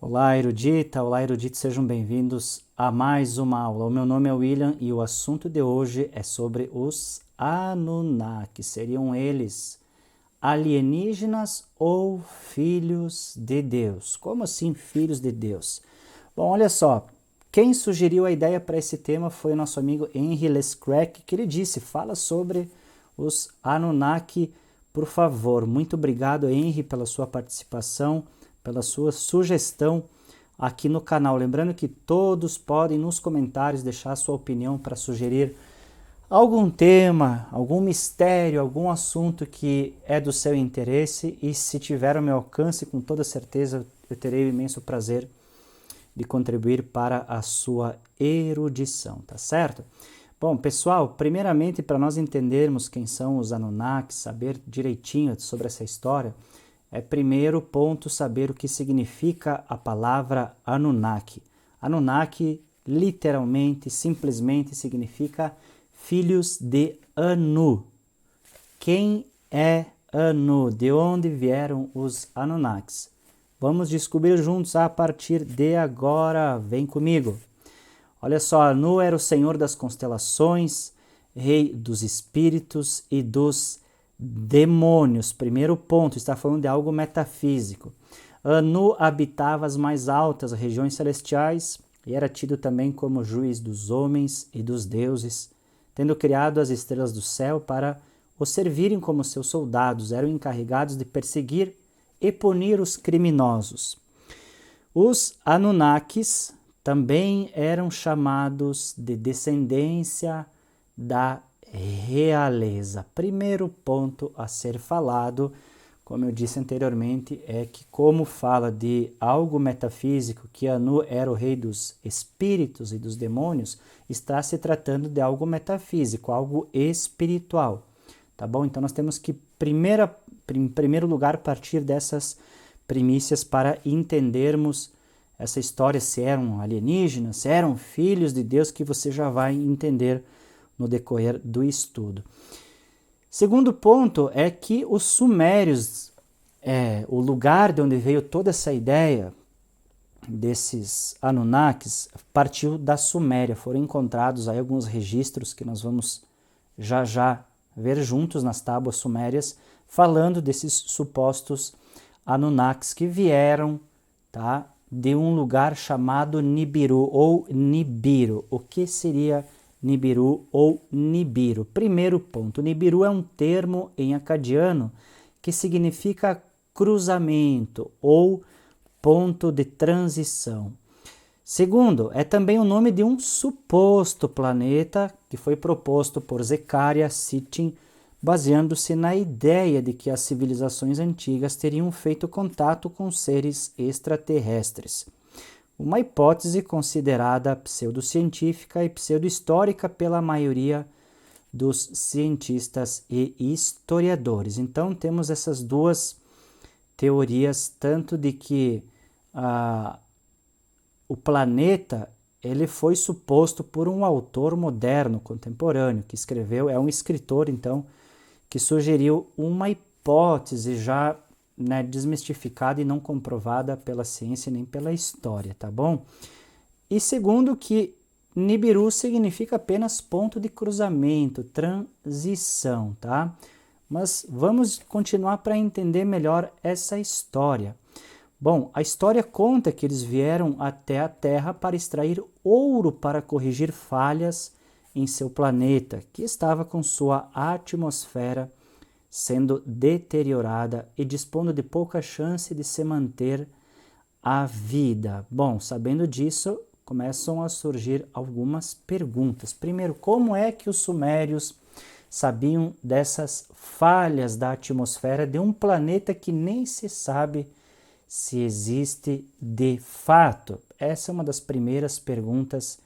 Olá, erudita! Olá, eruditos! Sejam bem-vindos a mais uma aula. O meu nome é William e o assunto de hoje é sobre os Anunnaki. Seriam eles alienígenas ou filhos de Deus? Como assim filhos de Deus? Bom, olha só. Quem sugeriu a ideia para esse tema foi o nosso amigo Henry Lescrack, que ele disse, fala sobre os Anunnaki, por favor. Muito obrigado, Henry, pela sua participação, pela sua sugestão aqui no canal. Lembrando que todos podem nos comentários deixar sua opinião para sugerir algum tema, algum mistério, algum assunto que é do seu interesse, e se tiver ao meu alcance, com toda certeza eu terei o imenso prazer de contribuir para a sua erudição, tá certo? Bom, pessoal, primeiramente, para nós entendermos quem são os Anunnaki, saber direitinho sobre essa história, é primeiro ponto saber o que significa a palavra Anunnaki. Anunnaki, literalmente, simplesmente, significa filhos de Anu. Quem é Anu? De onde vieram os Anunnakis? Vamos descobrir juntos a partir de agora. Vem comigo. Olha só, Anu era o senhor das constelações, rei dos espíritos e dos demônios. Primeiro ponto, está falando de algo metafísico. Anu habitava as mais altas regiões celestiais e era tido também como juiz dos homens e dos deuses, tendo criado as estrelas do céu para os servirem como seus soldados. Eram encarregados de perseguir e punir os criminosos. Os Anunnakis também eram chamados de descendência da realeza. Primeiro ponto a ser falado, como eu disse anteriormente, é que, como fala de algo metafísico, que Anu era o rei dos espíritos e dos demônios, está se tratando de algo metafísico, algo espiritual. Tá bom? Então nós temos que, em primeiro lugar, partir dessas primícias para entendermos essa história, se eram alienígenas, se eram filhos de Deus, que você já vai entender no decorrer do estudo. Segundo ponto é que os sumérios, o lugar de onde veio toda essa ideia desses Anunnakis, partiu da Suméria. Foram encontrados aí alguns registros que nós vamos já ver juntos nas tábuas sumérias, falando desses supostos Anunnakis que vieram, tá, de um lugar chamado Nibiru ou Nibiru. O que seria Nibiru ou Nibiru? Primeiro ponto, Nibiru é um termo em acadiano que significa cruzamento ou ponto de transição. Segundo, é também o nome de um suposto planeta que foi proposto por Zecharia Sitchin, baseando-se na ideia de que as civilizações antigas teriam feito contato com seres extraterrestres. Uma hipótese considerada pseudocientífica e pseudohistórica pela maioria dos cientistas e historiadores. Então, temos essas duas teorias, tanto de que o planeta ele foi suposto por um autor moderno, contemporâneo, que escreveu, é um escritor, então, que sugeriu uma hipótese já, né, desmistificada e não comprovada pela ciência nem pela história, tá bom? E segundo, que Nibiru significa apenas ponto de cruzamento, transição, tá? Mas vamos continuar para entender melhor essa história. Bom, a história conta que eles vieram até a Terra para extrair ouro para corrigir falhas em seu planeta, que estava com sua atmosfera sendo deteriorada e dispondo de pouca chance de se manter a vida. Bom, sabendo disso, começam a surgir algumas perguntas. Primeiro, como é que os sumérios sabiam dessas falhas da atmosfera de um planeta que nem se sabe se existe de fato? Essa é uma das primeiras perguntas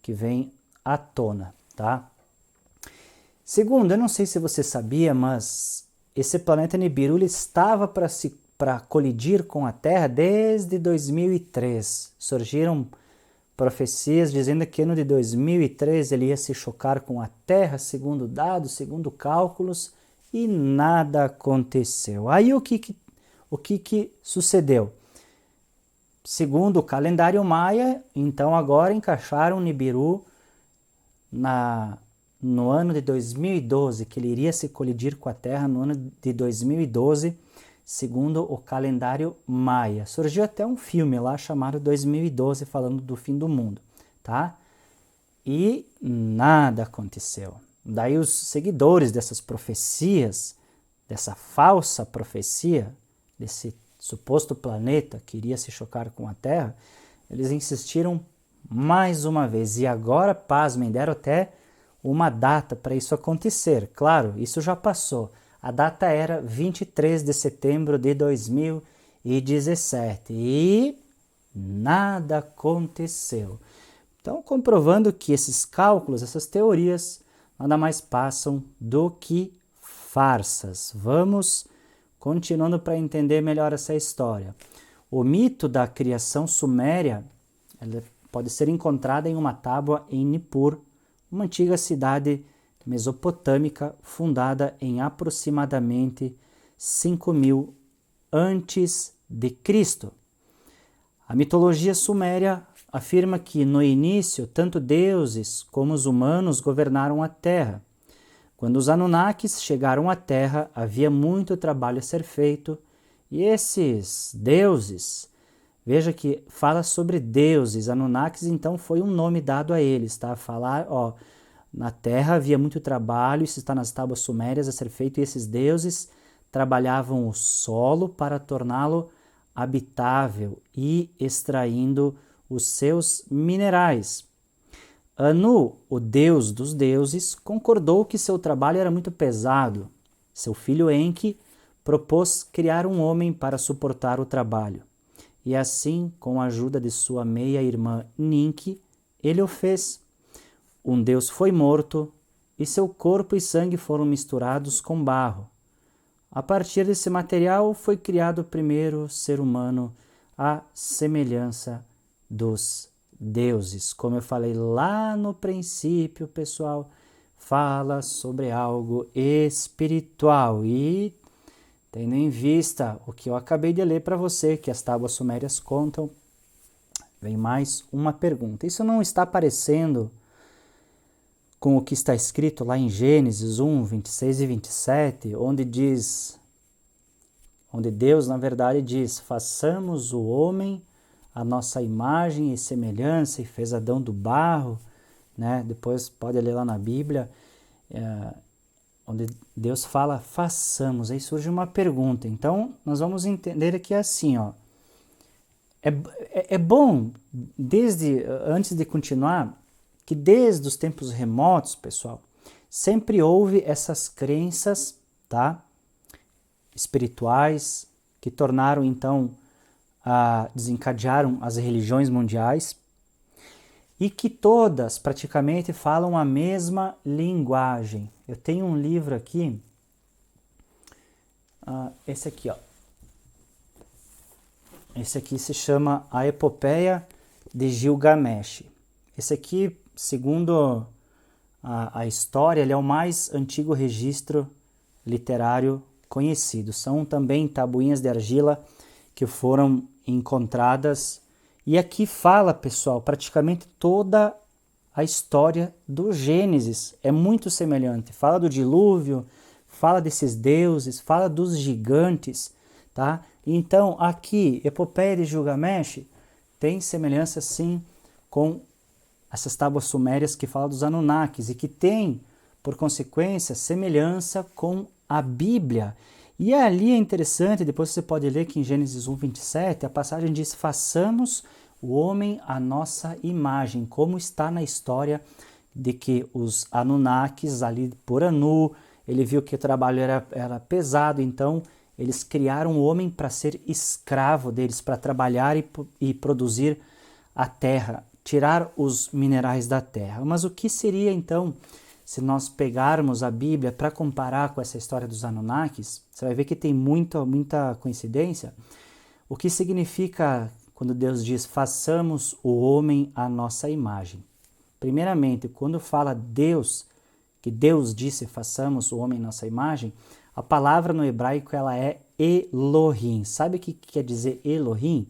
que vem à tona, tá? Segundo, eu não sei se você sabia, mas esse planeta Nibiru ele estava para colidir com a Terra desde 2003. Surgiram profecias dizendo que no de 2003 ele ia se chocar com a Terra, segundo dados, segundo cálculos, e nada aconteceu. Aí o que sucedeu? segundo o calendário maia, então agora encaixaram o Nibiru no ano de 2012, que ele iria se colidir com a Terra no ano de 2012, segundo o calendário maia. Surgiu até um filme lá chamado 2012, falando do fim do mundo, tá? E nada aconteceu. Daí os seguidores dessas profecias, dessa falsa profecia, desse suposto planeta que iria se chocar com a Terra, eles insistiram mais uma vez. E agora, pasmem, deram até uma data para isso acontecer. Claro, isso já passou. A data era 23 de setembro de 2017 e nada aconteceu. Então, comprovando que esses cálculos, essas teorias, nada mais passam do que farsas. Vamos continuando para entender melhor essa história. O mito da criação suméria ela pode ser encontrada em uma tábua em Nippur, uma antiga cidade mesopotâmica fundada em aproximadamente 5.000 antes de Cristo. A mitologia suméria afirma que no início tanto deuses como os humanos governaram a terra. Quando os Anunnakis chegaram à Terra, havia muito trabalho a ser feito, e esses deuses, veja que fala sobre deuses, Anunnakis, então foi um nome dado a eles, tá? Falar, na Terra havia muito trabalho, isso está nas tábuas sumérias a ser feito, e esses deuses trabalhavam o solo para torná-lo habitável e extraindo os seus minerais. Anu, o deus dos deuses, concordou que seu trabalho era muito pesado. Seu filho Enki propôs criar um homem para suportar o trabalho. E assim, com a ajuda de sua meia-irmã Ninki, ele o fez. Um deus foi morto e seu corpo e sangue foram misturados com barro. A partir desse material foi criado o primeiro ser humano à semelhança dos deuses. Como eu falei lá no princípio, pessoal, fala sobre algo espiritual e tendo em vista o que eu acabei de ler para você, que as tábuas sumérias contam, vem mais uma pergunta. Isso não está parecendo com o que está escrito lá em Gênesis 1, 26 e 27, onde Deus, na verdade, diz: façamos o homem a nossa imagem e semelhança, e fez Adão do barro, né? Depois pode ler lá na Bíblia, onde Deus fala, façamos. Aí surge uma pergunta. Então, nós vamos entender aqui assim, é bom, antes de continuar, que desde os tempos remotos, pessoal, sempre houve essas crenças, tá? Espirituais, que tornaram, então, desencadearam as religiões mundiais e que todas praticamente falam a mesma linguagem. Eu tenho um livro aqui, esse aqui, esse aqui se chama A Epopeia de Gilgamesh. Esse aqui, segundo a história, ele é o mais antigo registro literário conhecido. São também tabuinhas de argila que foram encontradas. E aqui fala, pessoal, praticamente toda a história do Gênesis. É muito semelhante. Fala do dilúvio, fala desses deuses, fala dos gigantes, tá? Então, aqui, Epopeia de Gilgamesh tem semelhança, sim, com essas tábuas sumérias que falam dos Anunnakis e que tem, por consequência, semelhança com a Bíblia. E ali é interessante, depois você pode ler que em Gênesis 1, 27, a passagem diz, façamos o homem à nossa imagem, como está na história de que os Anunnakis, ali por Anu, ele viu que o trabalho era pesado, então eles criaram o homem para ser escravo deles, para trabalhar e produzir a terra, tirar os minerais da terra. Mas o que seria então, se nós pegarmos a Bíblia para comparar com essa história dos Anunnakis, você vai ver que tem muita coincidência. O que significa quando Deus diz, façamos o homem à nossa imagem? Primeiramente, quando fala Deus, que Deus disse, façamos o homem à nossa imagem, a palavra no hebraico ela é Elohim. Sabe o que quer dizer Elohim?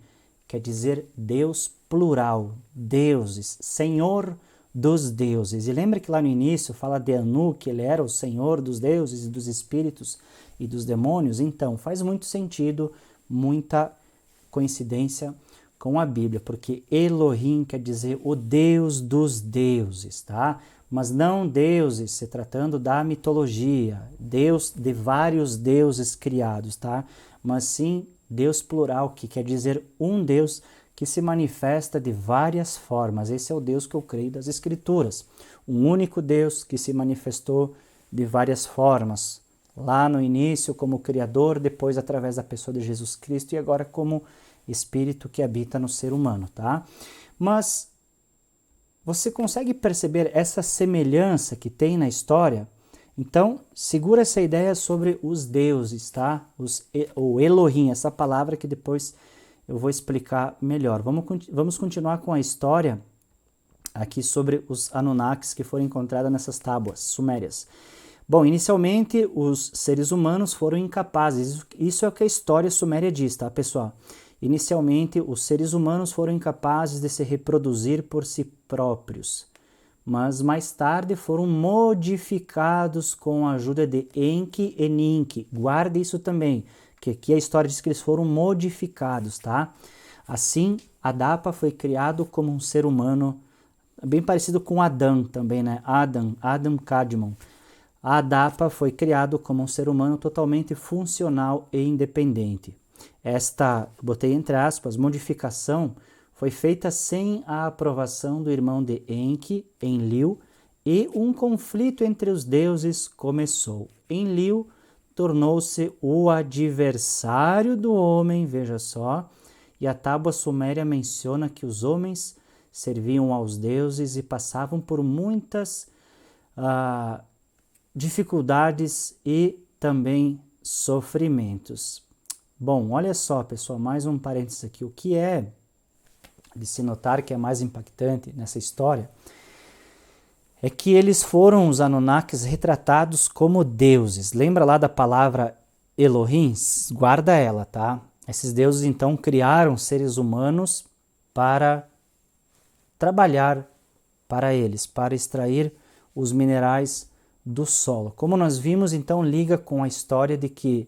quer dizer Deus plural, deuses, Senhor dos deuses. E lembra que lá no início fala de Anu, que ele era o Senhor dos deuses e dos espíritos e dos demônios? Então, faz muito sentido, muita coincidência com a Bíblia, porque Elohim quer dizer o Deus dos deuses, tá? Mas não deuses, se tratando da mitologia, Deus de vários deuses criados, tá? Mas sim Deus plural, que quer dizer um Deus que se manifesta de várias formas. Esse é o Deus que eu creio das Escrituras. Um único Deus que se manifestou de várias formas. Lá no início como Criador, depois através da pessoa de Jesus Cristo e agora como Espírito que habita no ser humano, tá? Mas você consegue perceber essa semelhança que tem na história? Então, segura essa ideia sobre os deuses, tá? O Elohim, essa palavra que depois eu vou explicar melhor. Vamos continuar com a história aqui sobre os Anunnakis que foram encontrados nessas tábuas sumérias. Bom, inicialmente os seres humanos foram incapazes, isso é o que a história suméria diz, tá, pessoal? Inicialmente os seres humanos foram incapazes de se reproduzir por si próprios, mas mais tarde foram modificados com a ajuda de Enki e Ninki. Guarde isso também, que aqui a história diz que eles foram modificados, tá? Assim, Adapa foi criado como um ser humano, bem parecido com Adão também, né? Adam Kadmon. A Adapa foi criado como um ser humano totalmente funcional e independente. Esta, botei entre aspas, modificação foi feita sem a aprovação do irmão de Enki, Enlil, e um conflito entre os deuses começou. Enlil tornou-se o adversário do homem, veja só, e a tábua suméria menciona que os homens serviam aos deuses e passavam por muitas dificuldades e também sofrimentos. Bom, olha só, pessoal, mais um parênteses aqui. O que é de se notar que é mais impactante nessa história é que eles foram, os Anunnakis, retratados como deuses. Lembra lá da palavra Elohim? Guarda ela, tá? Esses deuses, então, criaram seres humanos para trabalhar para eles, para extrair os minerais do solo. Como nós vimos, então, liga com a história de que,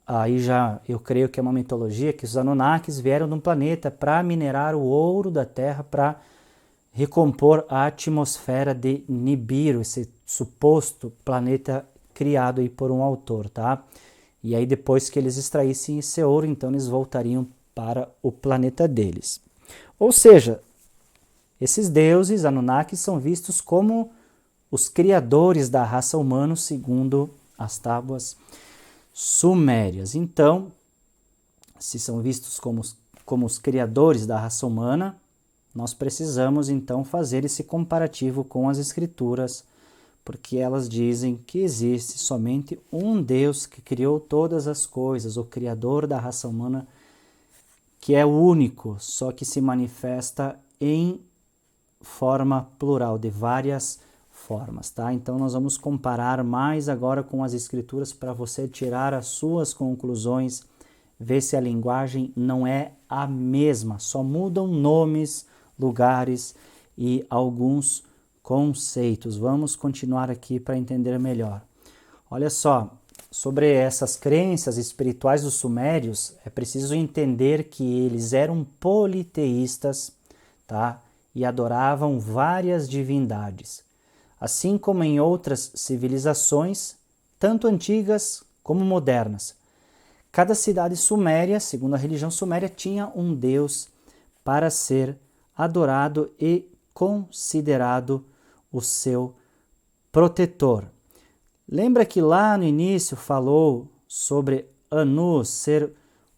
aí já eu creio que é uma mitologia, que os Anunnakis vieram de um planeta para minerar o ouro da Terra, para recompor a atmosfera de Nibiru, esse suposto planeta criado aí por um autor, tá? E aí depois que eles extraíssem esse ouro, então eles voltariam para o planeta deles. Ou seja, esses deuses Anunnakis são vistos como os criadores da raça humana, segundo as tábuas sumérias. Então, se são vistos como os criadores da raça humana, nós precisamos então fazer esse comparativo com as escrituras, porque elas dizem que existe somente um Deus que criou todas as coisas, o criador da raça humana, que é único, só que se manifesta em forma plural, de várias formas, tá? Então nós vamos comparar mais agora com as escrituras para você tirar as suas conclusões, ver se a linguagem não é a mesma, só mudam nomes, lugares e alguns conceitos. Vamos continuar aqui para entender melhor. Olha só, sobre essas crenças espirituais dos sumérios, é preciso entender que eles eram politeístas, tá? E adoravam várias divindades. Assim como em outras civilizações, tanto antigas como modernas. Cada cidade suméria, segundo a religião suméria, tinha um deus para ser adorado e considerado o seu protetor. Lembra que lá no início falou sobre Anu ser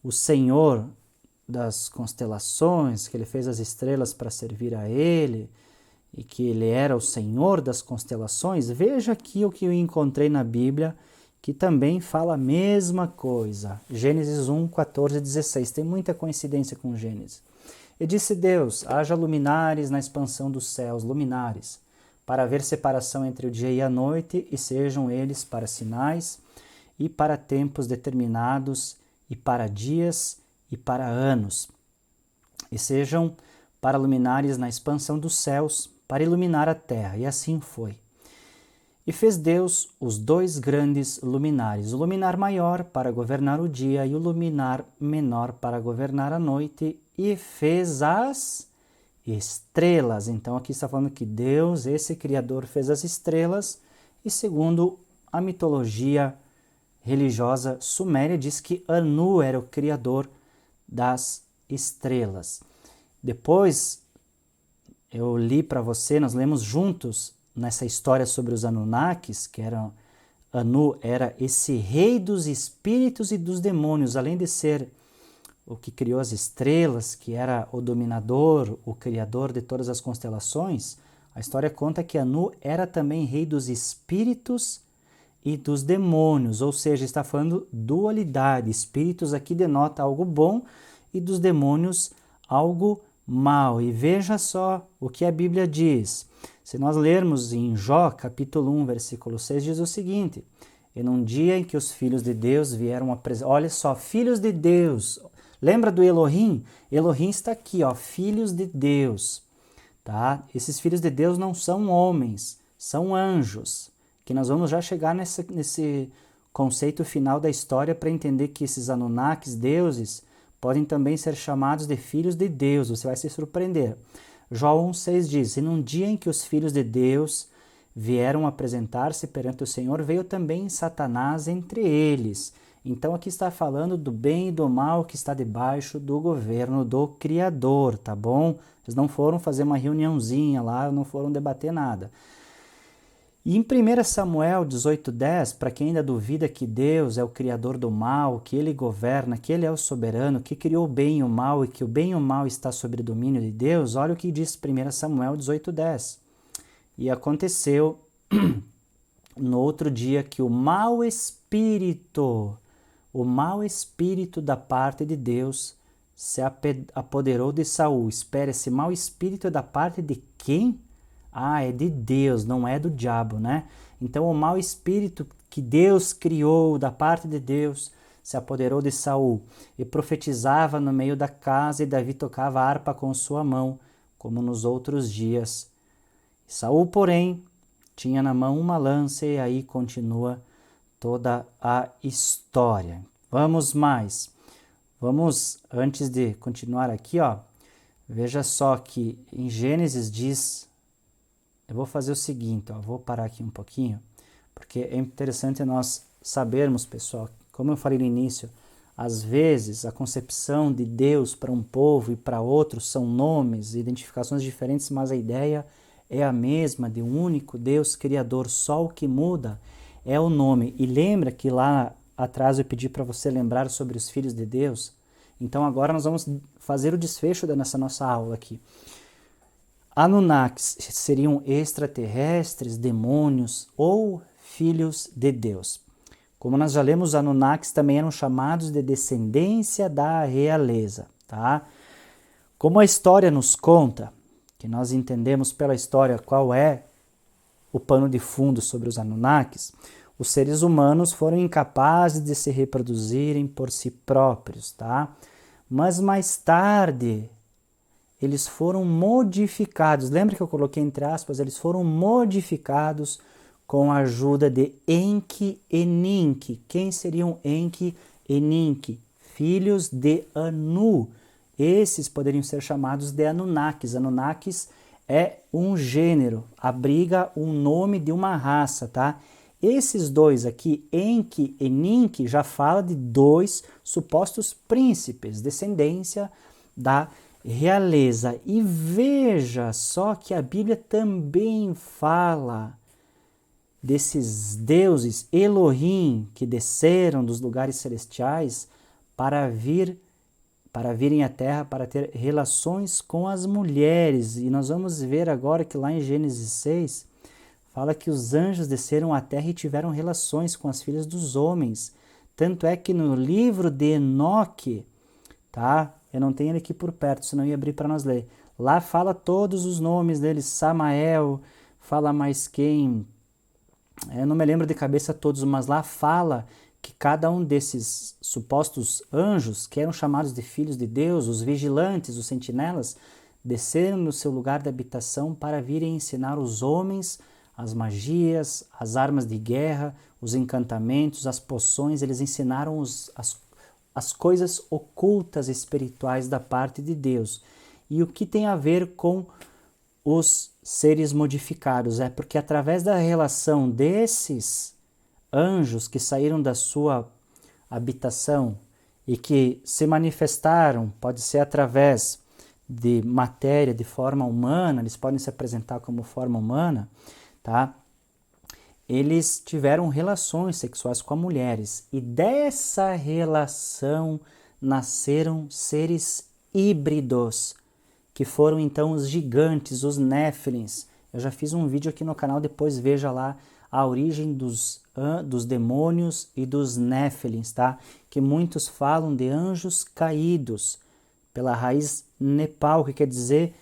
o senhor das constelações, que ele fez as estrelas para servir a ele e que ele era o senhor das constelações? Veja aqui o que eu encontrei na Bíblia, que também fala a mesma coisa. Gênesis 1, 14 e 16. Tem muita coincidência com Gênesis. E disse Deus: haja luminares na expansão dos céus, luminares, para haver separação entre o dia e a noite, e sejam eles para sinais, e para tempos determinados, e para dias, e para anos. e sejam para luminares na expansão dos céus, para iluminar a terra. E assim foi. E fez Deus os 2 grandes luminares, o luminar maior para governar o dia e o luminar menor para governar a noite, e fez as estrelas. Então aqui está falando que Deus, esse Criador, fez as estrelas, e segundo a mitologia religiosa suméria, diz que Anu era o Criador das estrelas. Depois eu li para você, nós lemos juntos nessa história sobre os Anunnakis, que Anu era esse rei dos espíritos e dos demônios, além de ser o que criou as estrelas, que era o dominador, o criador de todas as constelações. A história conta que Anu era também rei dos espíritos e dos demônios, ou seja, está falando dualidade. Espíritos aqui denota algo bom e dos demônios algo mal. E veja só o que a Bíblia diz. Se nós lermos em Jó, capítulo 1, versículo 6, diz o seguinte: e num dia em que os filhos de Deus vieram apresentar... Olha só, filhos de Deus. Lembra do Elohim? Elohim está aqui, ó, filhos de Deus. Tá? Esses filhos de Deus não são homens, são anjos. Que nós vamos já chegar nesse conceito final da história para entender que esses Anunnakis, deuses, podem também ser chamados de filhos de Deus. Você vai se surpreender. Jó 1,6 diz: e num dia em que os filhos de Deus vieram apresentar-se perante o Senhor, veio também Satanás entre eles. Então aqui está falando do bem e do mal que está debaixo do governo do Criador, tá bom? Eles não foram fazer uma reuniãozinha lá, não foram debater nada. E em 1 Samuel 18,10, para quem ainda duvida que Deus é o criador do mal, que Ele governa, que Ele é o soberano, que criou o bem e o mal e que o bem e o mal está sob o domínio de Deus, olha o que diz 1 Samuel 18,10. E aconteceu no outro dia que o mau espírito da parte de Deus se apoderou de Saul. Espera, esse mau espírito é da parte de quem? Ah, é de Deus, não é do diabo, né? Então o mau espírito que Deus criou da parte de Deus se apoderou de Saul e profetizava no meio da casa, e Davi tocava a harpa com sua mão, como nos outros dias. Saul, porém, tinha na mão uma lança, e aí continua toda a história. Vamos mais. Vamos, antes de continuar aqui, ó, veja só que em Gênesis diz... Eu vou fazer o seguinte, ó, vou parar aqui um pouquinho, porque é interessante nós sabermos, pessoal, como eu falei no início, às vezes a concepção de Deus para um povo e para outro são nomes, identificações diferentes, mas a ideia é a mesma, de um único Deus criador. Só o que muda é o nome. E lembra que lá atrás eu pedi para você lembrar sobre os filhos de Deus? Então agora nós vamos fazer o desfecho dessa nossa aula aqui. Anunnakis seriam extraterrestres, demônios ou filhos de Deus. Como nós já lemos, os Anunnakis também eram chamados de descendência da realeza, tá? Como a história nos conta, que nós entendemos pela história qual é o pano de fundo sobre os Anunnakis, os seres humanos foram incapazes de se reproduzirem por si próprios, tá? Mas mais tarde eles foram modificados. Lembra que eu coloquei entre aspas? Eles foram modificados com a ajuda de Enki e Ninki. Quem seriam Enki e Ninki? Filhos de Anu. Esses poderiam ser chamados de Anunnakis. Anunnakis é um gênero, abriga um nome de uma raça, tá? Esses dois aqui, Enki e Ninki, já fala de 2 supostos príncipes, descendência da realeza. E veja só que a Bíblia também fala desses deuses Elohim que desceram dos lugares celestiais para virem à terra para ter relações com as mulheres. E nós vamos ver agora que lá em Gênesis 6 fala que os anjos desceram à terra e tiveram relações com as filhas dos homens. Tanto é que no livro de Enoque, tá? Eu não tenho ele aqui por perto, senão eu ia abrir para nós ler. Lá fala todos os nomes deles, Samael, fala mais quem... Eu não me lembro de cabeça todos, mas lá fala que cada um desses supostos anjos, que eram chamados de filhos de Deus, os vigilantes, os sentinelas, desceram no seu lugar de habitação para virem ensinar os homens as magias, as armas de guerra, os encantamentos, as poções. Eles ensinaram as coisas ocultas espirituais da parte de Deus. E o que tem a ver com os seres modificados? É porque através da relação desses anjos que saíram da sua habitação e que se manifestaram, pode ser através de matéria, de forma humana, eles podem se apresentar como forma humana, tá? Eles tiveram relações sexuais com as mulheres e dessa relação nasceram seres híbridos, que foram então os gigantes, os néfilins. Eu já fiz um vídeo aqui no canal, depois veja lá a origem dos demônios e dos néfilins, tá? Que muitos falam de anjos caídos, pela raiz nepal, que quer dizer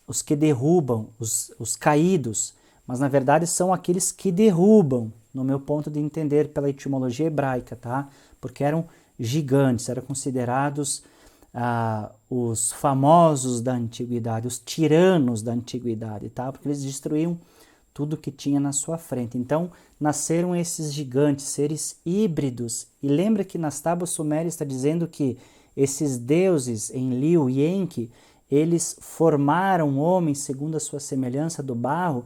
os que derrubam, os caídos, mas na verdade são aqueles que derrubam, no meu ponto de entender pela etimologia hebraica, tá? Porque eram gigantes, eram considerados os famosos da antiguidade, os tiranos da antiguidade, tá? Porque eles destruíam tudo que tinha na sua frente. Então, nasceram esses gigantes, seres híbridos. E lembra que nas tábuas sumérias está dizendo que esses deuses, Enlil e Enki, eles formaram homens segundo a sua semelhança do barro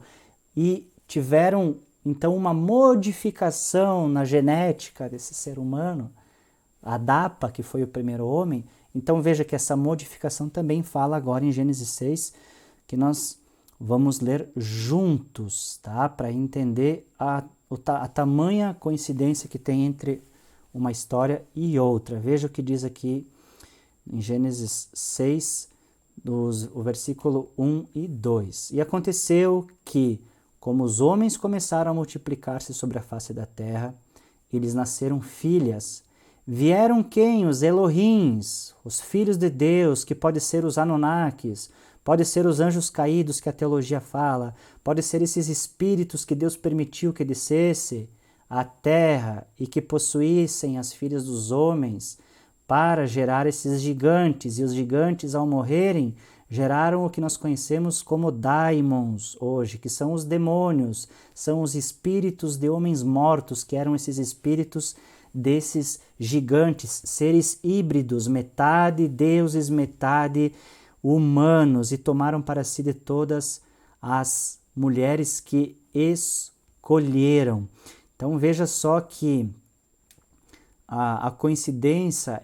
e tiveram, então, uma modificação na genética desse ser humano, Adapa, que foi o primeiro homem. Então, veja que essa modificação também fala agora em Gênesis 6, que nós vamos ler juntos, tá? Para entender a tamanha coincidência que tem entre uma história e outra. Veja o que diz aqui em Gênesis 6, o versículo 1 e 2. E aconteceu que, como os homens começaram a multiplicar-se sobre a face da terra, eles nasceram filhas. Vieram quem? Os Elohims, os filhos de Deus, que pode ser os Anunnakis, pode ser os anjos caídos que a teologia fala, pode ser esses espíritos que Deus permitiu que descesse à terra e que possuíssem as filhas dos homens para gerar esses gigantes. E os gigantes, ao morrerem, geraram o que nós conhecemos como daimons hoje, que são os demônios, são os espíritos de homens mortos, que eram esses espíritos desses gigantes, seres híbridos, metade deuses, metade humanos, e tomaram para si de todas as mulheres que escolheram. Então veja só que a coincidência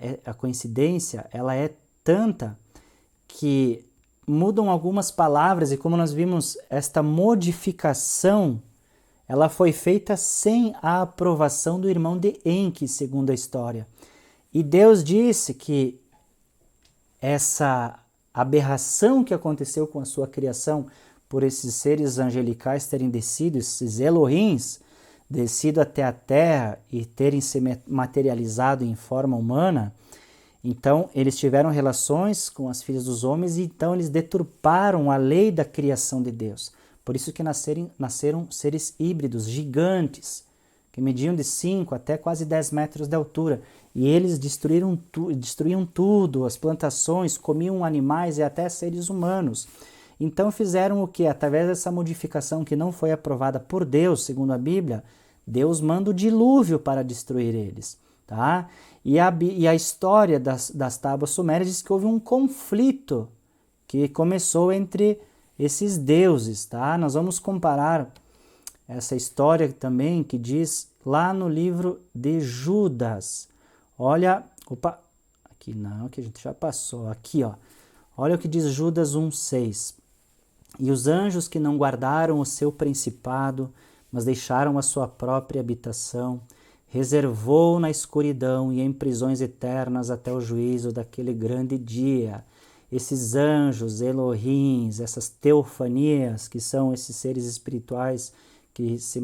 ela é tanta que mudam algumas palavras, e como nós vimos, esta modificação ela foi feita sem a aprovação do irmão de Enki, segundo a história. E Deus disse que essa aberração que aconteceu com a sua criação, por esses seres angelicais terem descido, esses Elohims, descido até a terra e terem se materializado em forma humana, então eles tiveram relações com as filhas dos homens e então eles deturparam a lei da criação de Deus. Por isso que nasceram seres híbridos, gigantes, que mediam de 5 até quase 10 metros de altura. E eles destruíam tudo, as plantações, comiam animais e até seres humanos. Então fizeram o que? Através dessa modificação que não foi aprovada por Deus, segundo a Bíblia, Deus manda o dilúvio para destruir eles. Tá? E a história das tábuas sumérias diz que houve um conflito que começou entre esses deuses. Tá? Nós vamos comparar essa história também que diz lá no livro de Judas. Olha, aqui não, que a gente já passou. Aqui, ó. Olha o que diz Judas 1,6. E os anjos que não guardaram o seu principado, mas deixaram a sua própria habitação, reservou na escuridão e em prisões eternas até o juízo daquele grande dia. Esses anjos, Elohims, essas teofanias, que são esses seres espirituais que se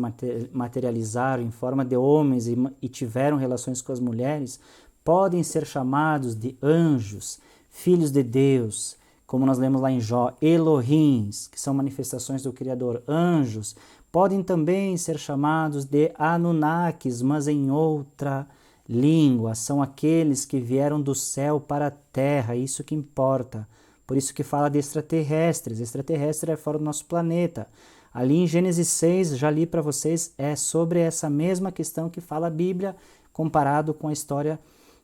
materializaram em forma de homens e tiveram relações com as mulheres, podem ser chamados de anjos, filhos de Deus, como nós lemos lá em Jó, Elohims, que são manifestações do Criador, anjos, podem também ser chamados de Anunnakis, mas em outra língua, são aqueles que vieram do céu para a terra, isso que importa. Por isso que fala de extraterrestres. Extraterrestre é fora do nosso planeta. Ali em Gênesis 6, já li para vocês, é sobre essa mesma questão que fala a Bíblia, comparado com a história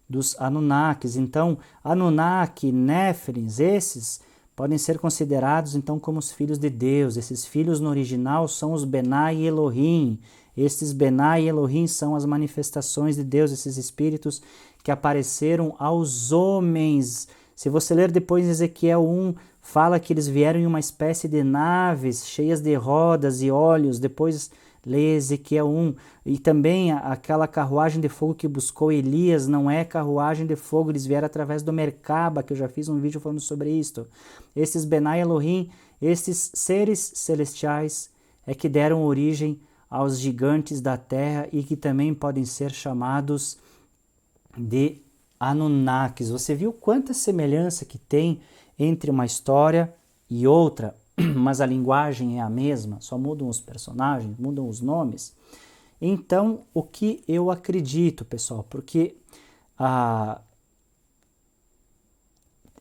dos Anunnakis. Então, Anunnaki, Néfilins, esses podem ser considerados então como os filhos de Deus. Esses filhos no original são os Benai Elohim. Estes Benai Elohim são as manifestações de Deus, esses espíritos que apareceram aos homens. Se você ler depois em Ezequiel 1, fala que eles vieram em uma espécie de naves cheias de rodas e olhos. Depois lê Ezequiel 1. E também aquela carruagem de fogo que buscou Elias não é carruagem de fogo, eles vieram através do Merkaba, que eu já fiz um vídeo falando sobre isto. Esses Benai Elohim, esses seres celestiais, é que deram origem aos gigantes da terra e que também podem ser chamados de Anunnakis. Você viu quanta semelhança que tem entre uma história e outra, mas a linguagem é a mesma, só mudam os personagens, mudam os nomes. Então, o que eu acredito, pessoal, porque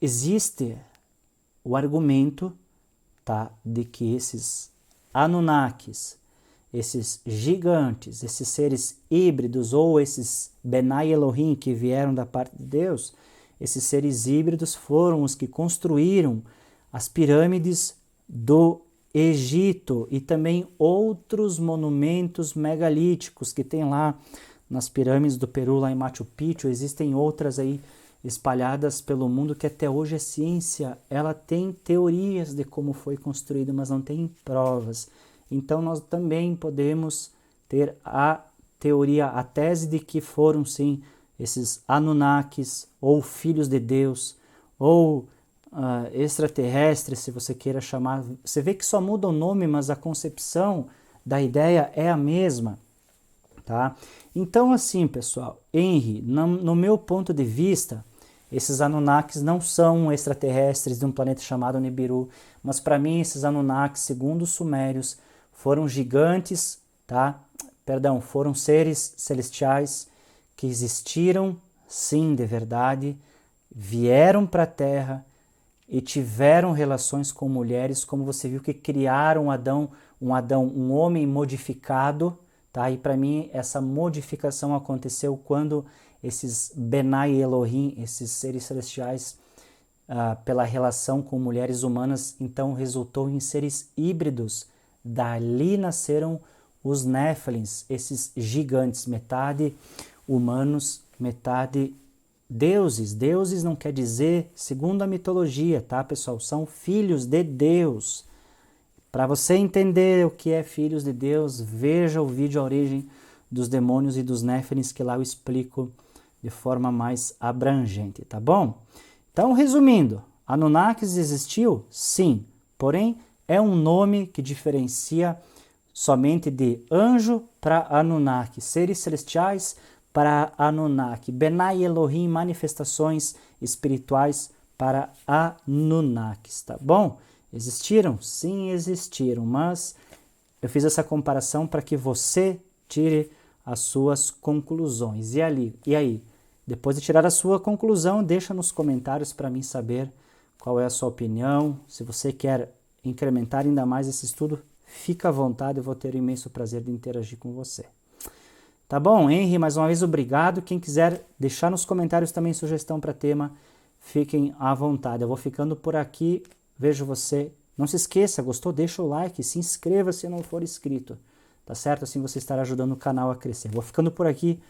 existe o argumento, tá, de que esses Anunnakis, esses gigantes, esses seres híbridos ou esses Benai Elohim que vieram da parte de Deus, esses seres híbridos foram os que construíram as pirâmides do Egito e também outros monumentos megalíticos que tem lá nas pirâmides do Peru, lá em Machu Picchu. Existem outras aí espalhadas pelo mundo que até hoje a ciência ela tem teorias de como foi construído, mas não tem provas. Então nós também podemos ter a teoria, a tese de que foram sim esses Anunnakis ou filhos de Deus ou extraterrestres, se você queira chamar. Você vê que só muda o nome, mas a concepção da ideia é a mesma, tá? Então assim, pessoal, Henry, no meu ponto de vista, esses Anunnakis não são extraterrestres de um planeta chamado Nibiru, mas para mim esses Anunnakis, segundo os sumérios, foram gigantes, tá? Perdão, foram seres celestiais que existiram, sim, de verdade, vieram para a Terra e tiveram relações com mulheres, como você viu que criaram um homem modificado, tá? E para mim essa modificação aconteceu quando esses Benai Elohim, esses seres celestiais, pela relação com mulheres humanas, então resultou em seres híbridos. Dali nasceram os Néfilins, esses gigantes, metade humanos, metade deuses. Deuses não quer dizer, segundo a mitologia, tá, pessoal? São filhos de Deus. Para você entender o que é filhos de Deus, veja o vídeo A Origem dos Demônios e dos Néfilins, que lá eu explico de forma mais abrangente, tá bom? Então, resumindo, Anunnakis existiu? Sim, porém é um nome que diferencia somente de anjo para Anunnaki, seres celestiais para Anunnaki, Benai Elohim, manifestações espirituais para Anunnakis, tá bom? Existiram? Sim, existiram, mas eu fiz essa comparação para que você tire as suas conclusões. E aí? Depois de tirar a sua conclusão, deixa nos comentários para mim saber qual é a sua opinião. Se você quer incrementar ainda mais esse estudo, fica à vontade, eu vou ter o imenso prazer de interagir com você. Tá bom, Henry, mais uma vez obrigado. Quem quiser deixar nos comentários também sugestão para tema, fiquem à vontade. Eu vou ficando por aqui, vejo você. Não se esqueça, gostou? Deixa o like, se inscreva se não for inscrito, tá certo? Assim você estará ajudando o canal a crescer. Vou ficando por aqui,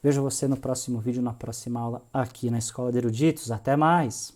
vejo você no próximo vídeo, na próxima aula aqui na Escola de Eruditos. Até mais!